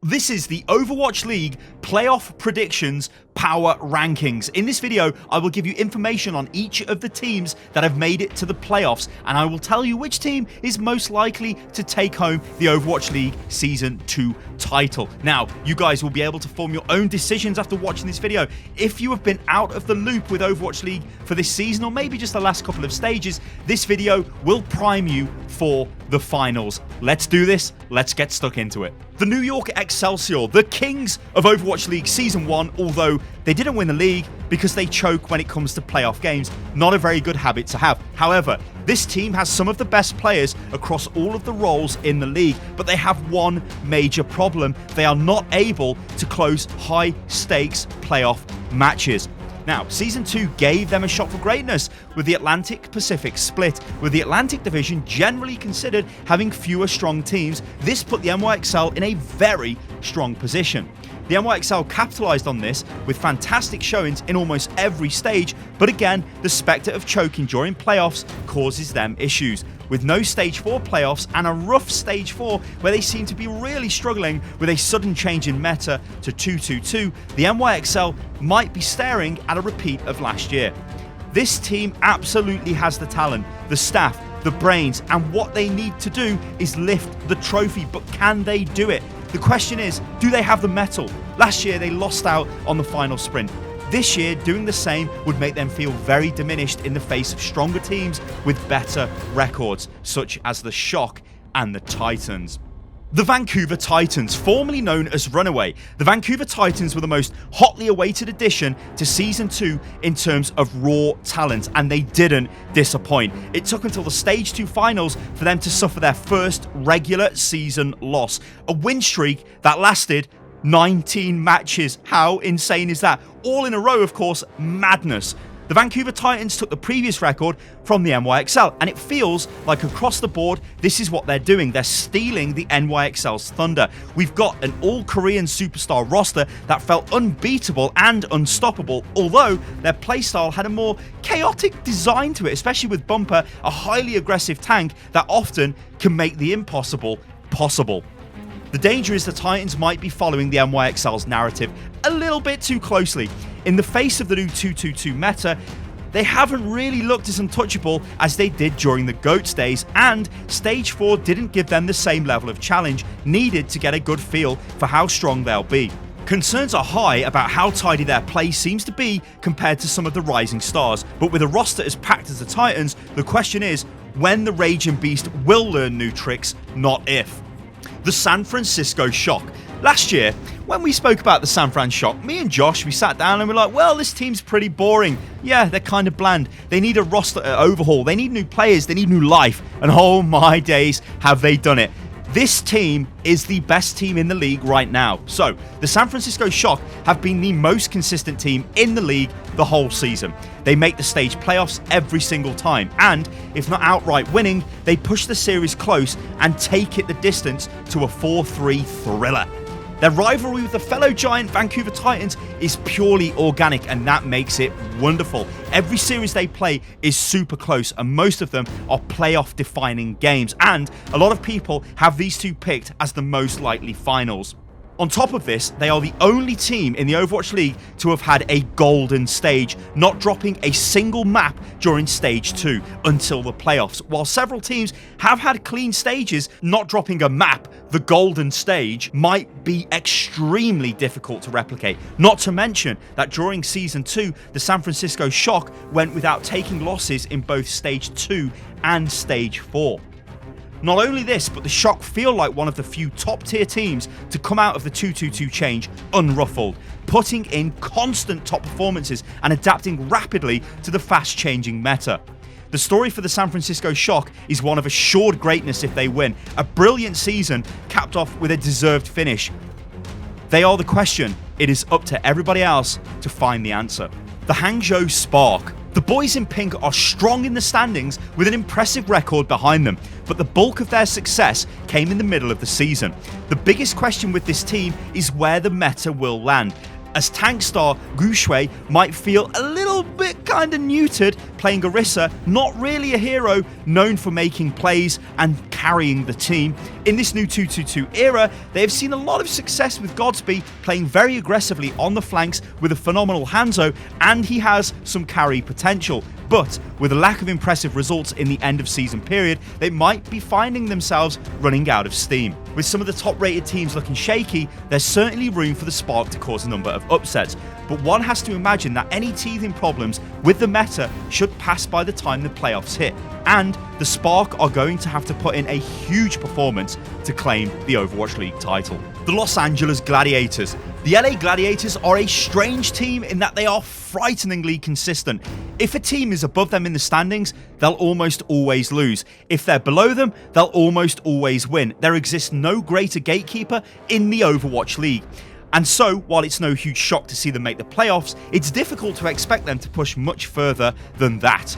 This is the Overwatch League Playoff Predictions Power Rankings. In this video, I will give you information on each of the teams that have made it to the playoffs, and I will tell you which team is most likely to take home the Overwatch League Season 2 title. Now, you guys will be able to form your own decisions after watching this video. If you have been out of the loop with Overwatch League for this season, or maybe just the last couple of stages, this video will prime you for the finals. Let's do this. Let's get stuck into it. The New York Excelsior, the kings of Overwatch League Season 1, although they didn't win the league because they choke when it comes to playoff games. Not a very good habit to have. However, this team has some of the best players across all of the roles in the league, but they have one major problem. They are not able to close high-stakes playoff matches. Now, Season 2 gave them a shot for greatness with the Atlantic-Pacific split. With the Atlantic Division generally considered having fewer strong teams, this put the NYXL in a very strong position. The NYXL capitalised on this with fantastic showings in almost every stage, but again, the spectre of choking during playoffs causes them issues. With no Stage 4 playoffs and a rough Stage 4 where they seem to be really struggling with a sudden change in meta to 2-2-2, the NYXL might be staring at a repeat of last year. This team absolutely has the talent, the staff, the brains, and what they need to do is lift the trophy, but can they do it? The question is, do they have the mettle? Last year they lost out on the final sprint. This year, doing the same would make them feel very diminished in the face of stronger teams with better records, such as the Shock and the Titans. The Vancouver Titans, formerly known as Runaway. The Vancouver Titans were the most hotly awaited addition to Season 2 in terms of raw talent, and they didn't disappoint. It took until the Stage 2 finals for them to suffer their first regular season loss. A win streak that lasted 19 matches. How insane is that? All in a row, of course, madness. The Vancouver Titans took the previous record from the NYXL, and it feels like across the board, this is what they're doing. They're stealing the NYXL's thunder. We've got an all-Korean superstar roster that felt unbeatable and unstoppable, although their playstyle had a more chaotic design to it, especially with Bumper, a highly aggressive tank that often can make the impossible possible. The danger is the Titans might be following the NYXL's narrative a little bit too closely. In the face of the new 2-2-2 meta, they haven't really looked as untouchable as they did during the GOATS days, and Stage 4 didn't give them the same level of challenge needed to get a good feel for how strong they'll be. Concerns are high about how tidy their play seems to be compared to some of the rising stars, but with a roster as packed as the Titans, the question is when the Raging Beast will learn new tricks, not if. The San Francisco Shock. Last year, when we spoke about the San Fran Shock, me and Josh, we sat down and we're like, well, this team's pretty boring. Yeah, they're kind of bland. They need a roster overhaul. They need new players. They need new life. And oh my days, have they done it. This team is the best team in the league right now. So, the San Francisco Shock have been the most consistent team in the league the whole season. They make the stage playoffs every single time, and if not outright winning, they push the series close and take it the distance to a 4-3 thriller. Their rivalry with the fellow giant Vancouver Titans is purely organic, and that makes it wonderful. Every series they play is super close, and most of them are playoff defining games, and a lot of people have these two picked as the most likely finals. On top of this, they are the only team in the Overwatch League to have had a golden stage, not dropping a single map during Stage 2 until the playoffs. While several teams have had clean stages, not dropping a map, the golden stage, might be extremely difficult to replicate. Not to mention that during Season 2, the San Francisco Shock went without taking losses in both Stage 2 and Stage 4. Not only this, but the Shock feel like one of the few top-tier teams to come out of the 2-2-2 change unruffled, putting in constant top performances and adapting rapidly to the fast-changing meta. The story for the San Francisco Shock is one of assured greatness if they win, a brilliant season capped off with a deserved finish. They are the question. It is up to everybody else to find the answer. The Hangzhou Spark. The boys in pink are strong in the standings with an impressive record behind them, but the bulk of their success came in the middle of the season. The biggest question with this team is where the meta will land, as tank star Gu Shui might feel a little bit kinda neutered playing Orisa, not really a hero, known for making plays and carrying the team. In this new 2-2-2 era, they have seen a lot of success with Godsby playing very aggressively on the flanks with a phenomenal Hangzhou, and he has some carry potential. But with a lack of impressive results in the end of season period, they might be finding themselves running out of steam. With some of the top rated teams looking shaky, there's certainly room for the Spark to cause a number of upsets. But one has to imagine that any teething problems with the meta should pass by the time the playoffs hit, and the Spark are going to have to put in a huge performance to claim the Overwatch League title. The Los Angeles Gladiators. The LA Gladiators are a strange team in that they are frighteningly consistent. If a team is above them in the standings, they'll almost always lose. If they're below them, they'll almost always win. There exists no greater gatekeeper in the Overwatch League. And so, while it's no huge shock to see them make the playoffs, it's difficult to expect them to push much further than that.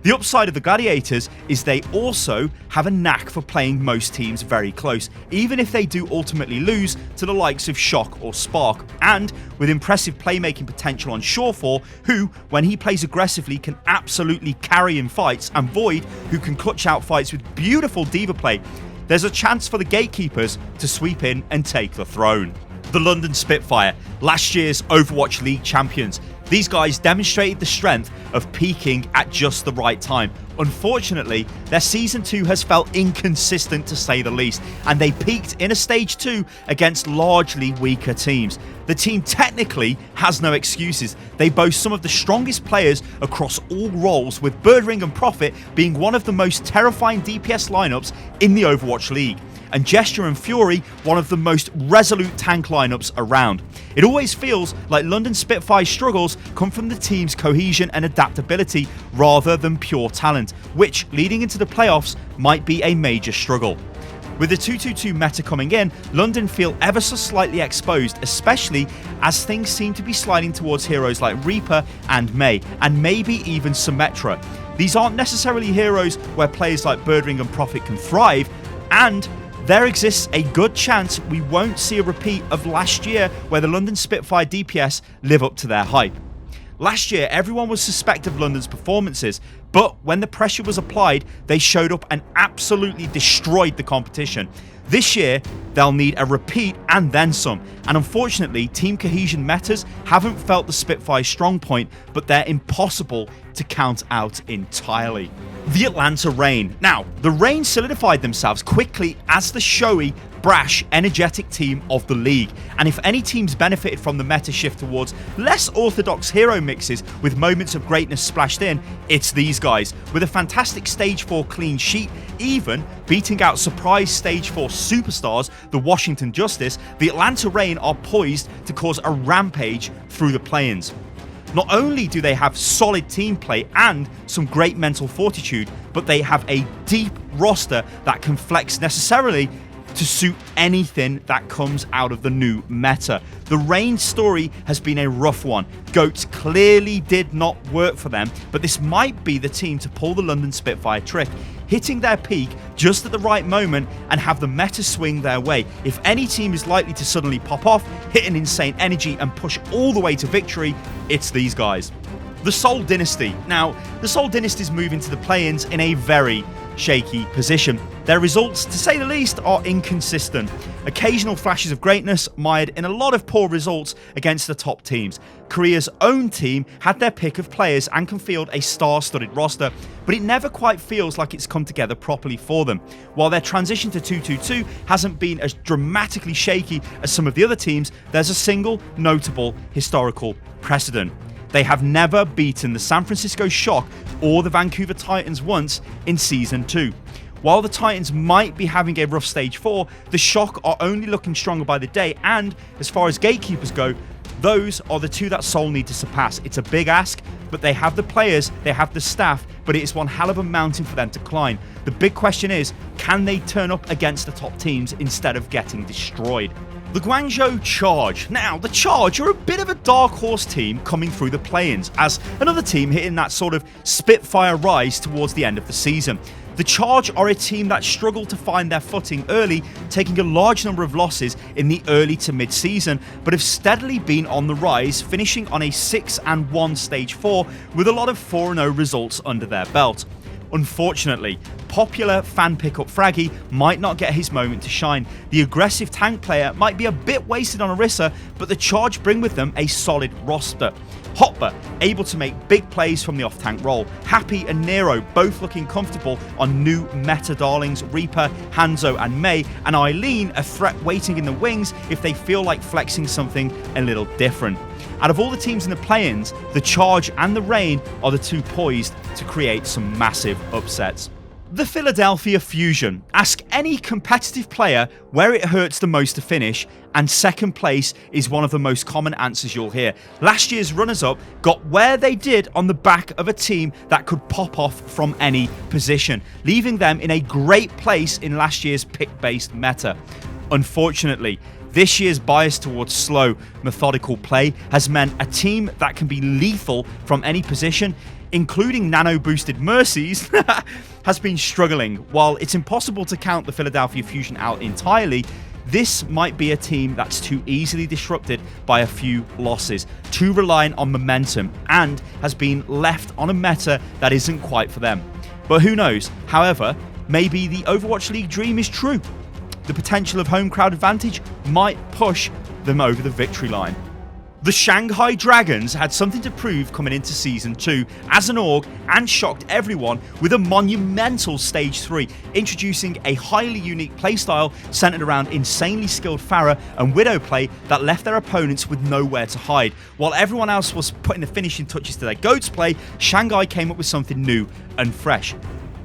The upside of the Gladiators is they also have a knack for playing most teams very close, even if they do ultimately lose to the likes of Shock or Spark, and with impressive playmaking potential on Shawfall, who, when he plays aggressively, can absolutely carry in fights, and Void, who can clutch out fights with beautiful diva play, there's a chance for the Gatekeepers to sweep in and take the throne. The London Spitfire, last year's Overwatch League champions. These guys demonstrated the strength of peaking at just the right time. Unfortunately, their Season 2 has felt inconsistent to say the least, and they peaked in a Stage 2 against largely weaker teams. The team technically has no excuses. They boast some of the strongest players across all roles, with Birdring and Prophet being one of the most terrifying DPS lineups in the Overwatch League, and Gesture and Fury one of the most resolute tank lineups around. It always feels like London Spitfire's struggles come from the team's cohesion and adaptability rather than pure talent, which, leading into the playoffs, might be a major struggle. With the 2-2-2 meta coming in, London feel ever so slightly exposed, especially as things seem to be sliding towards heroes like Reaper and Mei, and maybe even Symmetra. These aren't necessarily heroes where players like Birdring and Prophet can thrive, and there exists a good chance we won't see a repeat of last year where the London Spitfire DPS live up to their hype. Last year, everyone was suspect of London's performances, but when the pressure was applied, they showed up and absolutely destroyed the competition. This year, they'll need a repeat and then some, and unfortunately, team cohesion metas haven't felt the Spitfire's strong point, but they're impossible to count out entirely. The Atlanta Reign. Now, the Reign solidified themselves quickly as the showy, brash, energetic team of the league, and if any teams benefited from the meta shift towards less orthodox hero mixes with moments of greatness splashed in, it's these guys. With a fantastic Stage 4 clean sheet, even beating out surprise Stage 4 superstars, the Washington Justice, the Atlanta Reign are poised to cause a rampage through the play-ins. Not only do they have solid team play and some great mental fortitude, but they have a deep roster that can flex necessarily to suit anything that comes out of the new meta. The Reign story has been a rough one. Goats clearly did not work for them, but this might be the team to pull the London Spitfire trick, hitting their peak just at the right moment and have the meta swing their way. If any team is likely to suddenly pop off, hit an insane energy and push all the way to victory, it's these guys. The Seoul Dynasty. Now, the Seoul Dynasty's move into the play-ins in a very shaky position. Their results, to say the least, are inconsistent. Occasional flashes of greatness mired in a lot of poor results against the top teams. Korea's own team had their pick of players and can field a star-studded roster, but it never quite feels like it's come together properly for them. While their transition to 2-2-2 hasn't been as dramatically shaky as some of the other teams, there's a single notable historical precedent. They have never beaten the San Francisco Shock or the Vancouver Titans once in Season 2. While the Titans might be having a rough Stage 4, the Shock are only looking stronger by the day, and as far as gatekeepers go, those are the two that Seoul need to surpass. It's a big ask, but they have the players, they have the staff, but it is one hell of a mountain for them to climb. The big question is, can they turn up against the top teams instead of getting destroyed? The Guangzhou Charge. Now, the Charge are a bit of a dark horse team coming through the play-ins, as another team hitting that sort of Spitfire rise towards the end of the season. The Charge are a team that struggled to find their footing early, taking a large number of losses in the early to mid-season, but have steadily been on the rise, finishing on a 6-1 Stage 4 with a lot of 4-0 results under their belt. Unfortunately, popular fan pickup Fraggy might not get his moment to shine. The aggressive tank player might be a bit wasted on Orisa, but the Charge bring with them a solid roster. Hotba, able to make big plays from the off-tank role. Happy and Nero both looking comfortable on new meta darlings Reaper, Hanzo and Mei, and Eileen a threat waiting in the wings if they feel like flexing something a little different. Out of all the teams in the play-ins, the Charge and the Reign are the two poised to create some massive upsets. The Philadelphia Fusion. Ask any competitive player where it hurts the most to finish, and second place is one of the most common answers you'll hear. Last year's runners-up got where they did on the back of a team that could pop off from any position, leaving them in a great place in last year's pick-based meta. Unfortunately, this year's bias towards slow, methodical play has meant a team that can be lethal from any position, including nano-boosted Mercies, has been struggling. While it's impossible to count the Philadelphia Fusion out entirely, this might be a team that's too easily disrupted by a few losses, too reliant on momentum, and has been left on a meta that isn't quite for them. But who knows? However, maybe the Overwatch League dream is true. The potential of home crowd advantage might push them over the victory line. The Shanghai Dragons had something to prove coming into Season 2 as an org and shocked everyone with a monumental Stage 3, introducing a highly unique playstyle centered around insanely skilled Pharah and Widow play that left their opponents with nowhere to hide. While everyone else was putting the finishing touches to their GOATS play, Shanghai came up with something new and fresh.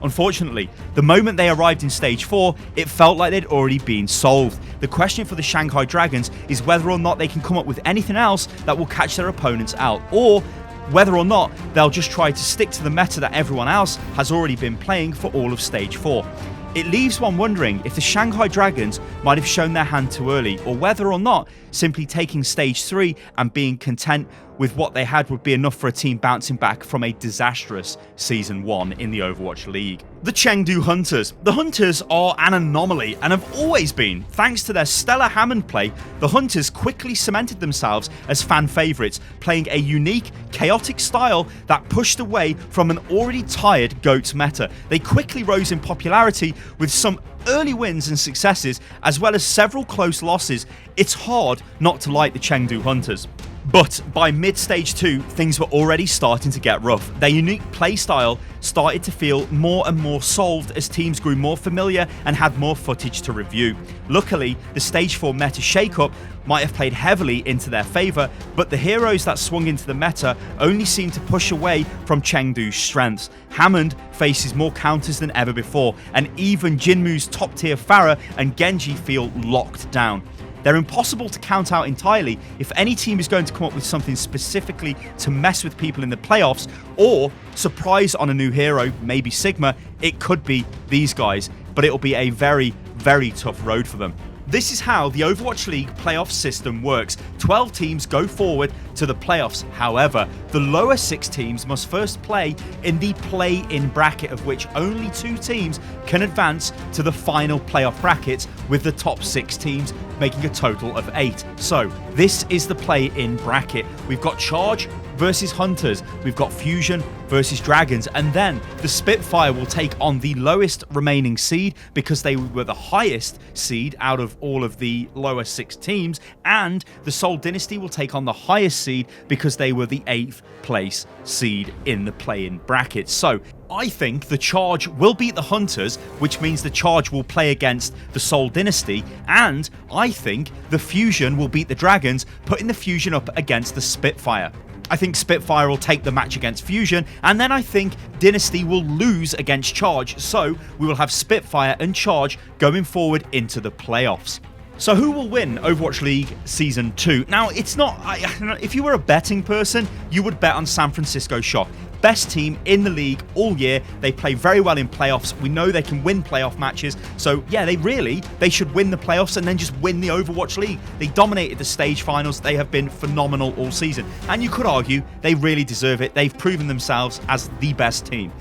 Unfortunately, the moment they arrived in Stage 4, it felt like they'd already been solved. The question for the Shanghai Dragons is whether or not they can come up with anything else that will catch their opponents out, or whether or not they'll just try to stick to the meta that everyone else has already been playing for all of Stage 4. It leaves one wondering if the Shanghai Dragons might have shown their hand too early, or whether or not simply taking Stage 3 and being content with what they had would be enough for a team bouncing back from a disastrous Season 1 in the Overwatch League. The Chengdu Hunters. The Hunters are an anomaly and have always been. Thanks to their stellar Hammond play, the Hunters quickly cemented themselves as fan favourites, playing a unique, chaotic style that pushed away from an already tired GOATS meta. They quickly rose in popularity with some early wins and successes, as well as several close losses. It's hard not to like the Chengdu Hunters. But by mid-stage 2, things were already starting to get rough. Their unique playstyle started to feel more and more solved as teams grew more familiar and had more footage to review. Luckily, the Stage 4 meta shakeup might have played heavily into their favour, but the heroes that swung into the meta only seemed to push away from Chengdu's strengths. Hammond faces more counters than ever before, and even Jinmu's top-tier Pharah and Genji feel locked down. They're impossible to count out entirely. If any team is going to come up with something specifically to mess with people in the playoffs or surprise on a new hero, maybe Sigma, it could be these guys, but it'll be a very, very tough road for them. This is how the Overwatch League playoff system works. 12 teams go forward to the playoffs. However, the lower 6 teams must first play in the play-in bracket, of which only 2 teams can advance to the final playoff brackets, with the top 6 teams making a total of 8. So, this is the play-in bracket. We've got Charge versus Hunters, we've got Fusion versus Dragons, and then the Spitfire will take on the lowest remaining seed because they were the highest seed out of all of the lower 6 teams, and the Seoul Dynasty will take on the highest seed because they were the 8th place seed in the play-in bracket. So I think the Charge will beat the Hunters, which means the Charge will play against the Seoul Dynasty, and I think the Fusion will beat the Dragons, putting the Fusion up against the Spitfire. I think Spitfire will take the match against Fusion, and then I think Dynasty will lose against Charge, so we will have Spitfire and Charge going forward into the playoffs. So who will win Overwatch League Season 2? Now, it's not... if you were a betting person, you would bet on San Francisco Shock. Best team in the league all year. They play very well in playoffs. We know they can win playoff matches. So yeah, they should win the playoffs and then just win the Overwatch League. They dominated the stage finals. They have been phenomenal all season. And you could argue they really deserve it. They've proven themselves as the best team.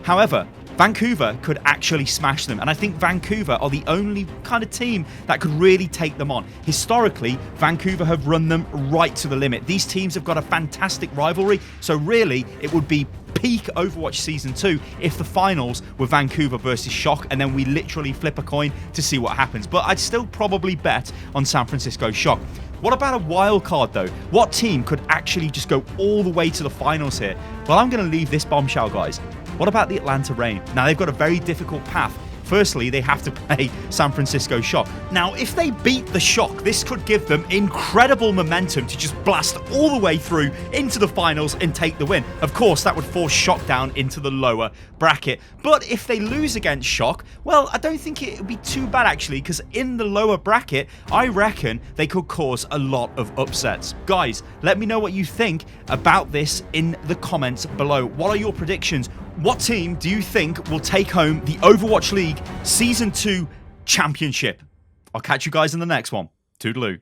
However, Vancouver could actually smash them, and I think Vancouver are the only kind of team that could really take them on. Historically, Vancouver have run them right to the limit. These teams have got a fantastic rivalry, so really it would be peak Overwatch Season 2 if the finals were Vancouver versus Shock, and then we literally flip a coin to see what happens. But I'd still probably bet on San Francisco Shock. What about a wild card though? What team could actually just go all the way to the finals here? Well, I'm going to leave this bombshell, guys. What about the Atlanta Reign? Now, they've got a very difficult path. Firstly, they have to play San Francisco Shock. Now, if they beat the Shock, this could give them incredible momentum to just blast all the way through into the finals and take the win. Of course, that would force Shock down into the lower bracket. But if they lose against Shock, well, I don't think it would be too bad, actually, because in the lower bracket, I reckon they could cause a lot of upsets. Guys, let me know what you think about this in the comments below. What are your predictions? What team do you think will take home the Overwatch League Season 2 Championship? I'll catch you guys in the next one. Toodaloo.